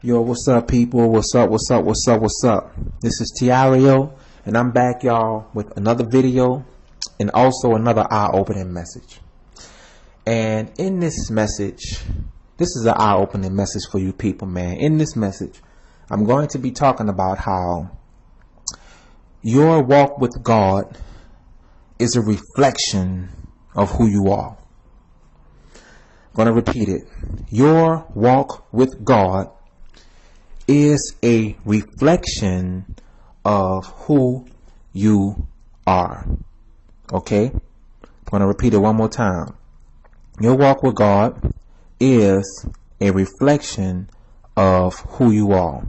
Yo, what's up, people? What's up? This is Tireo, and I'm back, y'all, with another video and also another eye-opening message. And in this message, this is an eye-opening message for you people, man. In this message, I'm going to be talking about how your walk with God is a reflection of who you are. I'm going to repeat it. Your walk with God is a reflection of who you are. Okay? I'm going to repeat it one more time. Your walk with God is a reflection of who you are.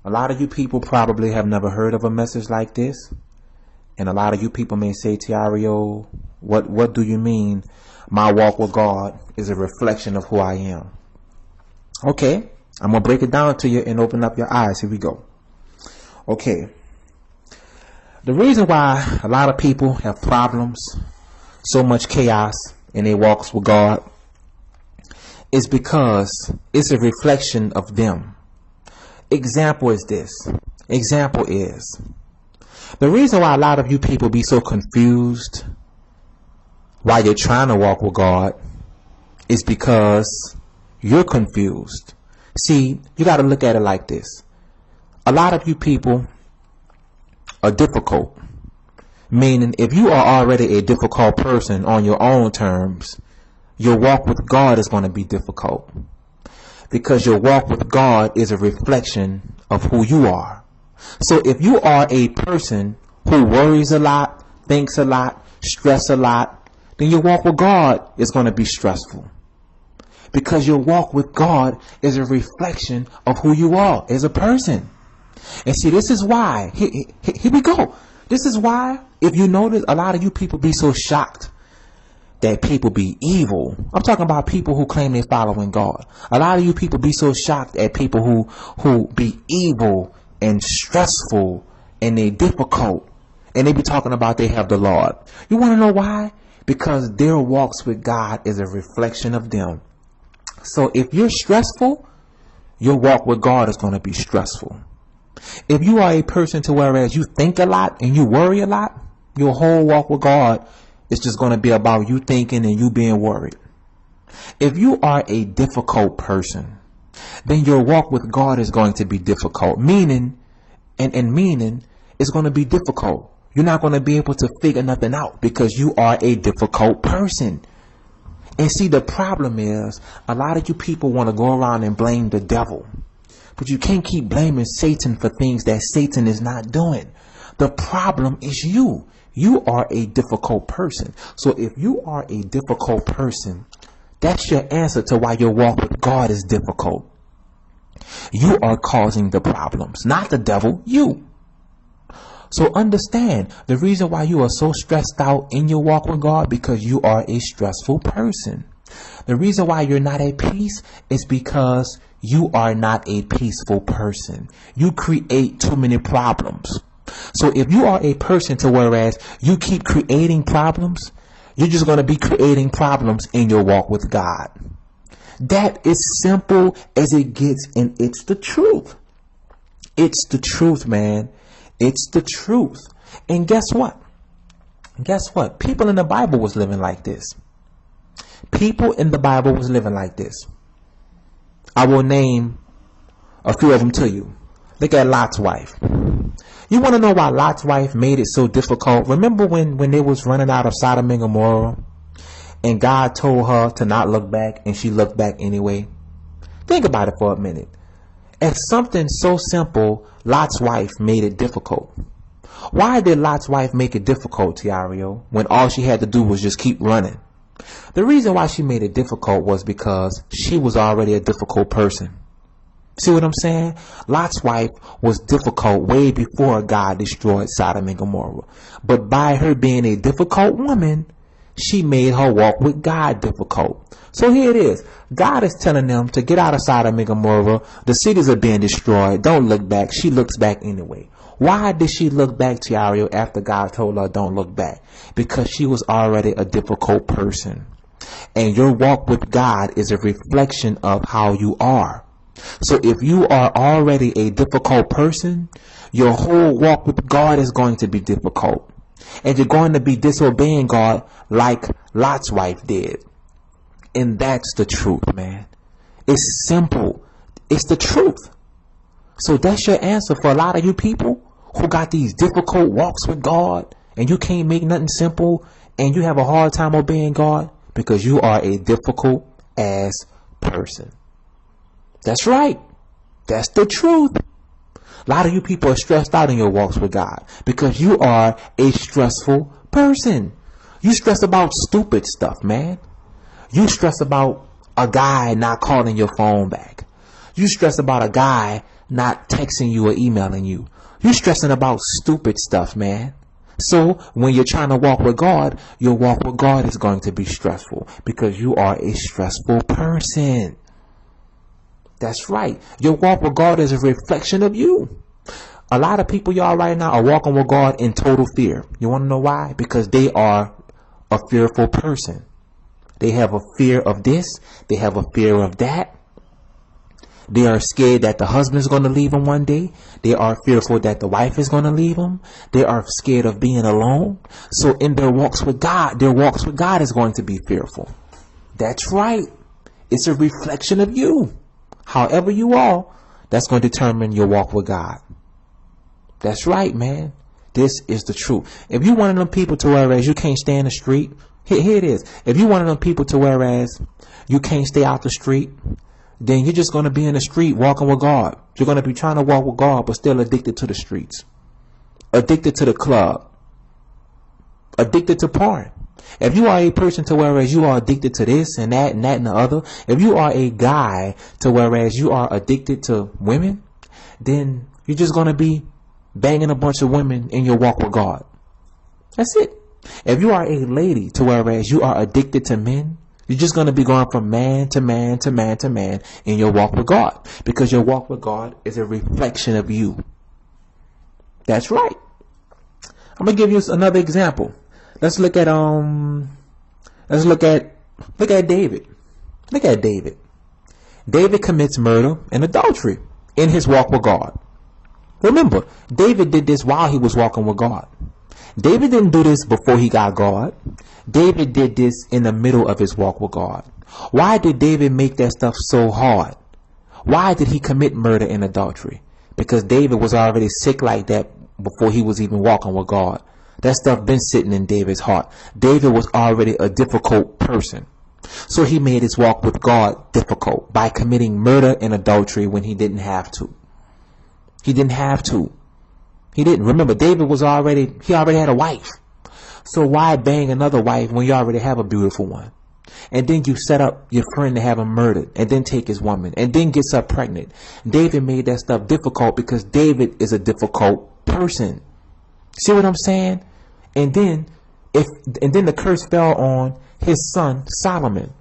A lot of you people probably have never heard of a message like this. And a lot of you people may say, Tiario, what do you mean my walk with God is a reflection of who I am? Okay, I'm going to break it down to you and open up your eyes. Here we go. Okay. The reason why a lot of people have problems, so much chaos in their walks with God, is because it's a reflection of them. Example is this. Example is, the reason why a lot of you people be so confused while you're trying to walk with God is because you're confused. See, you got to look at it like this. A lot of you people are difficult. Meaning, if you are already a difficult person on your own terms, your walk with God is going to be difficult. Because your walk with God is a reflection of who you are. So if you are a person who worries a lot, thinks a lot, stress a lot, then your walk with God is going to be stressful. Because your walk with God is a reflection of who you are as a person. And see, this is why, here we go. This is why, if you notice, a lot of you people be so shocked that people be evil. I'm talking about people who claim they're following God. A lot of you people be so shocked at people who be evil and stressful and they difficult. And they be talking about they have the Lord. You want to know why? Because their walks with God is a reflection of them. So if you're stressful, your walk with God is going to be stressful. If you are a person to whereas you think a lot and you worry a lot, your whole walk with God is just going to be about you thinking and you being worried. If you are a difficult person, then your walk with God is going to be difficult. Meaning it's going to be difficult. You're not going to be able to figure nothing out because you are a difficult person. And see, the problem is a lot of you people want to go around and blame the devil. But you can't keep blaming Satan for things that Satan is not doing. The problem is you. You are a difficult person. So if you are a difficult person, that's your answer to why your walk with God is difficult. You are causing the problems, not the devil, you. So understand, the reason why you are so stressed out in your walk with God because you are a stressful person. The reason why you're not at peace is because you are not a peaceful person. You create too many problems. So if you are a person to whereas you keep creating problems, you're just going to be creating problems in your walk with God. That is simple as it gets, and it's the truth. It's the truth, man. It's the truth. And guess what? Guess what? People in the Bible was living like this. People in the Bible was living like this. I will name a few of them to you. Look at Lot's wife. You want to know why Lot's wife made it so difficult? Remember when they was running out of Sodom and Gomorrah and God told her to not look back and she looked back anyway? Think about it for a minute. If something so simple, Lot's wife made it difficult. Why did Lot's wife make it difficult, Tiario, when all she had to do was just keep running? The reason why she made it difficult was because she was already a difficult person. See what I'm saying? Lot's wife was difficult way before God destroyed Sodom and Gomorrah. But by her being a difficult woman, she made her walk with God difficult. So here it is. God is telling them to get out of Sodom and Gomorrah. The cities are being destroyed. Don't look back. She looks back anyway. Why did she look back, Tiario, after God told her don't look back? Because she was already a difficult person. And your walk with God is a reflection of how you are. So if you are already a difficult person, your whole walk with God is going to be difficult. And you're going to be disobeying God like Lot's wife did. And that's the truth, man. It's simple. It's the truth. So that's your answer for a lot of you people who got these difficult walks with God, and you can't make nothing simple, and you have a hard time obeying God because you are a difficult ass person. That's right. That's the truth. A lot of you people are stressed out in your walks with God because you are a stressful person. You stress about stupid stuff, man. You stress about a guy not calling your phone back. You stress about a guy not texting you or emailing you. You're stressing about stupid stuff, man. So when you're trying to walk with God, your walk with God is going to be stressful because you are a stressful person. That's right. Your walk with God is a reflection of you. A lot of people, y'all, right now are walking with God in total fear. You want to know why? Because they are a fearful person. They have a fear of this. They have a fear of that. They are scared that the husband is going to leave them one day. They are fearful that the wife is going to leave them. They are scared of being alone. So in their walks with God is going to be fearful. That's right. It's a reflection of you. However you are, that's going to determine your walk with God. That's right, man. This is the truth. If you're one of them people to whereas you can't stay in the street, here it is. If you're one of them people to whereas you can't stay out the street, then you're just going to be in the street walking with God. You're going to be trying to walk with God, but still addicted to the streets, addicted to the club, addicted to porn. If you are a person to whereas you are addicted to this and that and that and the other, if you are a guy to whereas you are addicted to women, then you're just going to be banging a bunch of women in your walk with God. That's it. If you are a lady to whereas you are addicted to men, you're just going to be going from man to man to man to man in your walk with God, because your walk with God is a reflection of you. That's right. I'm going to give you another example. Let's look at David. Look at David. David commits murder and adultery in his walk with God. Remember, David did this while he was walking with God. David didn't do this before he got God. David did this in the middle of his walk with God. Why did David make that stuff so hard? Why did he commit murder and adultery? Because David was already sick like that before he was even walking with God. That stuff been sitting in David's heart. David was already a difficult person. So he made his walk with God difficult by committing murder and adultery when he didn't have to. He didn't have to. He didn't. Remember, David already had a wife. So why bang another wife when you already have a beautiful one? And then you set up your friend to have him murdered and then take his woman and then gets her pregnant. David made that stuff difficult because David is a difficult person. See what I'm saying? And then the curse fell on his son Solomon.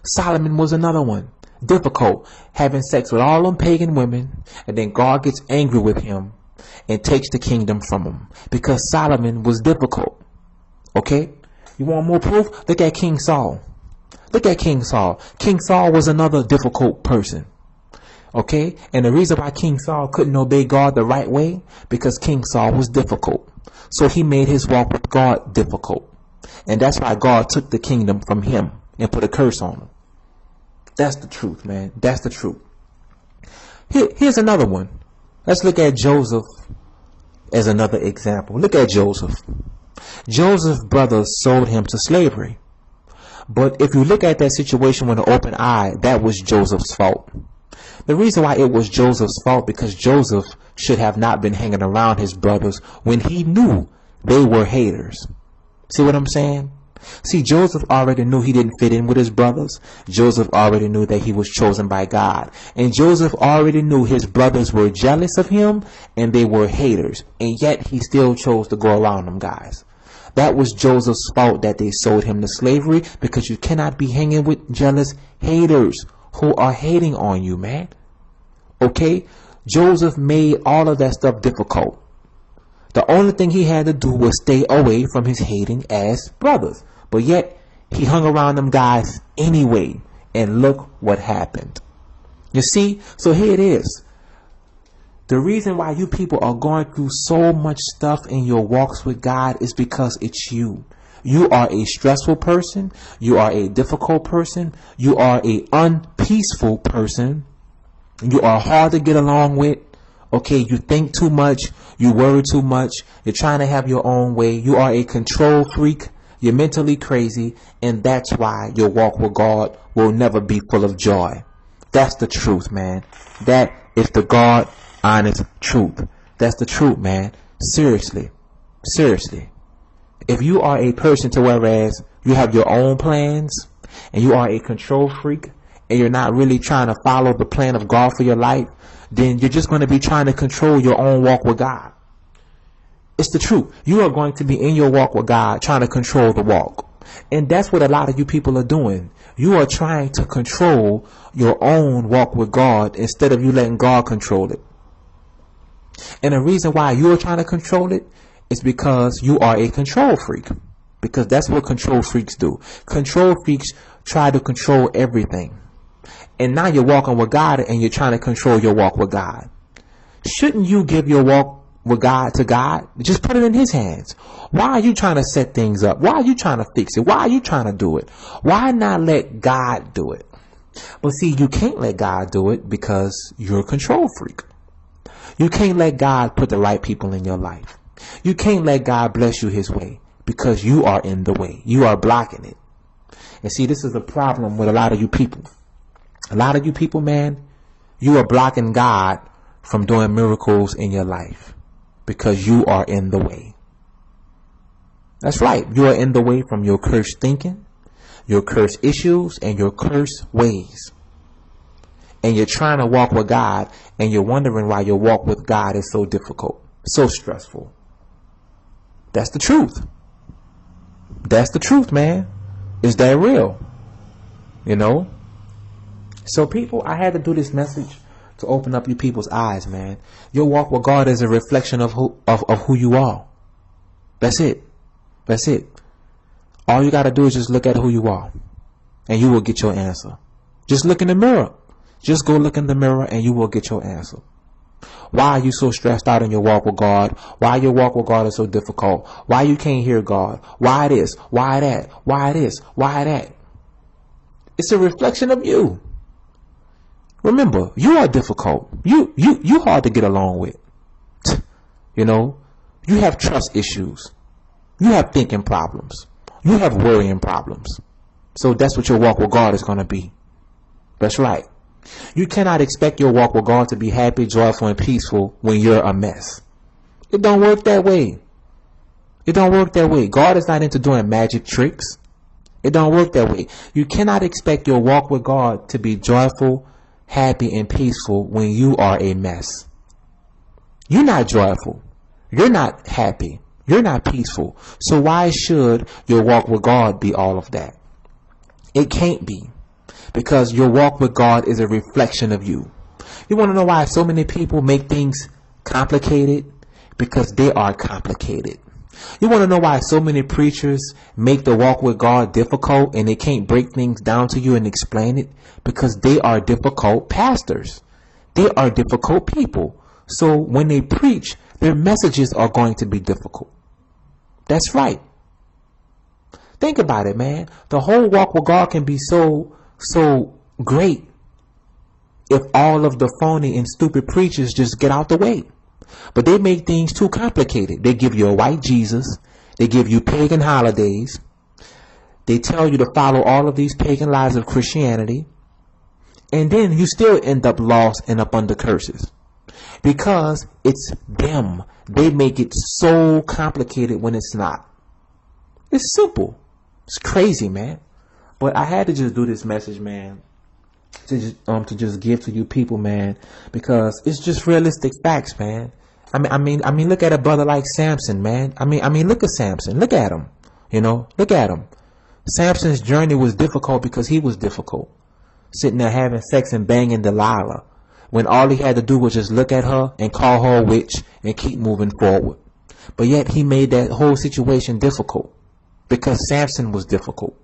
Solomon was another one. Difficult, having sex with all them pagan women, and then God gets angry with him and takes the kingdom from him because Solomon was difficult. Okay? You want more proof? Look at King Saul. Look at King Saul. King Saul was another difficult person. Okay? And the reason why King Saul couldn't obey God the right way, because King Saul was difficult. So he made his walk with God difficult. And that's why God took the kingdom from him and put a curse on him. That's the truth, man. That's the truth. Here's another one. Let's look at Joseph as another example. Look at Joseph. Joseph's brothers sold him to slavery. But if you look at that situation with an open eye, that was Joseph's fault. The reason why it was Joseph's fault, because Joseph should have not been hanging around his brothers when he knew they were haters. See what I'm saying? See, Joseph already knew he didn't fit in with his brothers. Joseph already knew that he was chosen by God. And Joseph already knew his brothers were jealous of him and they were haters. And yet he still chose to go around them guys. That was Joseph's fault that they sold him to slavery, because you cannot be hanging with jealous haters who are hating on you, man. Okay? Joseph made all of that stuff difficult. The only thing he had to do was stay away from his hating ass brothers. But yet, he hung around them guys anyway. And look what happened. You see? So here it is. The reason why you people are going through so much stuff in your walks with God is because it's you. You are a stressful person. You are a difficult person. You are a unpeaceful person. You are hard to get along with. Okay, you think too much. You worry too much. You're trying to have your own way. You are a control freak. You're mentally crazy. And that's why your walk with God will never be full of joy. That's the truth, man. That is the God honest truth. That's the truth, man. Seriously. Seriously. If you are a person to whereas you have your own plans and you are a control freak and you're not really trying to follow the plan of God for your life, then you're just going to be trying to control your own walk with God. It's the truth. You are going to be in your walk with God trying to control the walk. And that's what a lot of you people are doing. You are trying to control your own walk with God instead of you letting God control it. And the reason why you are trying to control it is because you are a control freak. Because that's what control freaks do. Control freaks try to control everything. And now you're walking with God and you're trying to control your walk with God. Shouldn't you give your walk with God to God? Just put it in His hands. Why are you trying to set things up? Why are you trying to fix it? Why are you trying to do it? Why not let God do it? But see, you can't let God do it because you're a control freak. You can't let God put the right people in your life. You can't let God bless you His way because you are in the way. You are blocking it. And see, this is a problem with a lot of you people. A lot of you people, man, you are blocking God from doing miracles in your life because you are in the way. That's right. You are in the way from your cursed thinking, your cursed issues, and your cursed ways. And you're trying to walk with God, and you're wondering why your walk with God is so difficult, so stressful. That's the truth. That's the truth, man. Is that real? You know? So people, I had to do this message to open up you people's eyes, man. Your walk with God is a reflection of who you are. That's it. That's it. All you got to do is just look at who you are, and you will get your answer. Just look in the mirror. Just go look in the mirror and you will get your answer. Why are you so stressed out in your walk with God? Why your walk with God is so difficult? Why you can't hear God? Why this? Why that? Why this? Why that? It's a reflection of you. Remember, you are difficult. You hard to get along with. You know, you have trust issues. You have thinking problems. You have worrying problems. So that's what your walk with God is going to be. That's right. You cannot expect your walk with God to be happy, joyful, and peaceful when you're a mess. It don't work that way. It don't work that way. God is not into doing magic tricks. It don't work that way. You cannot expect your walk with God to be joyful, happy, and peaceful when you are a mess. You're not joyful. You're not happy. You're not peaceful. So why should your walk with God be all of that? It can't be. Because your walk with God is a reflection of you. You want to know why so many people make things complicated? Because they are complicated. You want to know why so many preachers make the walk with God difficult and they can't break things down to you and explain it? Because they are difficult pastors. They are difficult people. So when they preach, their messages are going to be difficult. That's right. Think about it, man. The whole walk with God can be so great if all of the phony and stupid preachers just get out the way. But they make things too complicated. They give you a white Jesus. They give you pagan holidays. They tell you to follow all of these pagan lies of Christianity. And then you still end up lost and up under curses. Because it's them. They make it so complicated when it's not. It's simple. It's crazy, man. But I had to just do this message, man, to just give to you people, man, because it's just realistic facts, man. I mean, look at a brother like Samson, man. I mean, look at Samson. Look at him. You know, look at him. Samson's journey was difficult because he was difficult, sitting there having sex and banging Delilah, when all he had to do was just look at her and call her a witch and keep moving forward. But yet he made that whole situation difficult because Samson was difficult.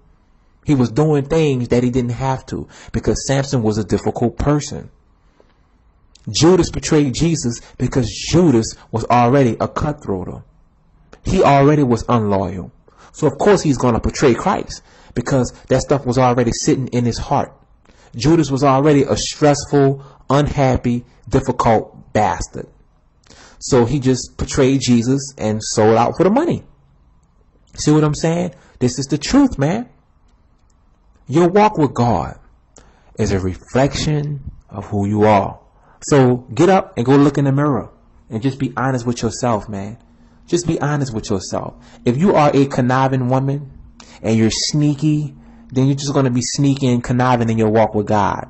He was doing things that he didn't have to because Samson was a difficult person. Judas betrayed Jesus because Judas was already a cutthroat. He already was unloyal. So of course he's going to betray Christ because that stuff was already sitting in his heart. Judas was already a stressful, unhappy, difficult bastard. So he just betrayed Jesus and sold out for the money. See what I'm saying? This is the truth, man. Your walk with God is a reflection of who you are. So get up and go look in the mirror and just be honest with yourself, man. Just be honest with yourself. If you are a conniving woman and you're sneaky, then you're just going to be sneaky and conniving in your walk with God.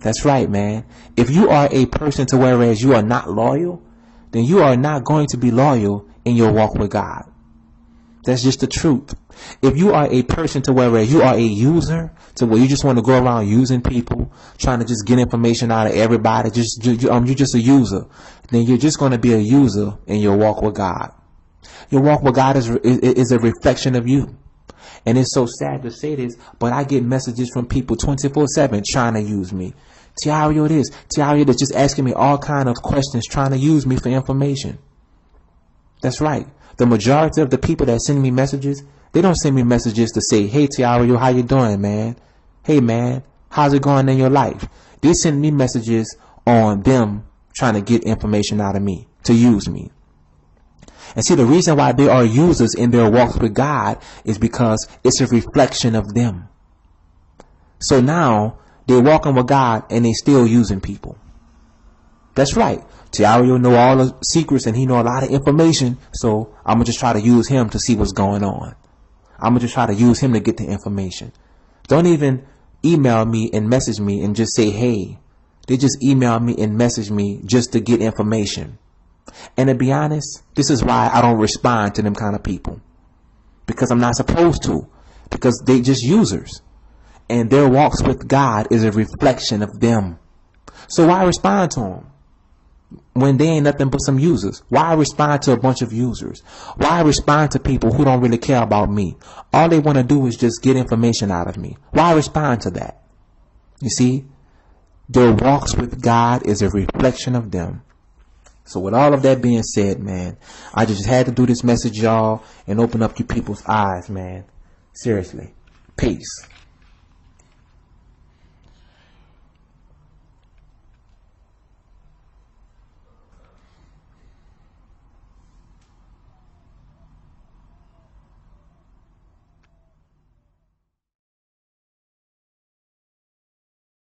That's right, man. If you are a person to whereas you are not loyal, then you are not going to be loyal in your walk with God. That's just the truth. If you are a person to whereas you are a user, to where you just want to go around using people, trying to just get information out of everybody, you're just a user, then you're just going to be a user in your walk with God. Your walk with God is a reflection of you. And it's so sad to say this, but I get messages from people 24/7 trying to use me. Tireo this, Tireo that's just asking me all kind of questions, trying to use me for information. That's right. The majority of the people that send me messages, they don't send me messages to say, hey, Tireo, how you doing, man? Hey, man, how's it going in your life? They send me messages on them trying to get information out of me, to use me. And see, the reason why they are users in their walks with God is because it's a reflection of them. So now they're walking with God and they still using people. That's right. Tireo know all the secrets and he know a lot of information. So I'm going to just try to use him to see what's going on. I'm going to just try to use him to get the information. Don't even email me and message me and just say, hey. They just email me and message me just to get information. And to be honest, this is why I don't respond to them kind of people. Because I'm not supposed to. Because they just users. And their walks with God is a reflection of them. So why respond to them? When they ain't nothing but some users. Why respond to a bunch of users? Why respond to people who don't really care about me? All they want to do is just get information out of me. Why respond to that? You see? Their walks with God is a reflection of them. So with all of that being said, man, I just had to do this message, y'all, and open up you people's eyes, man. Seriously. Peace.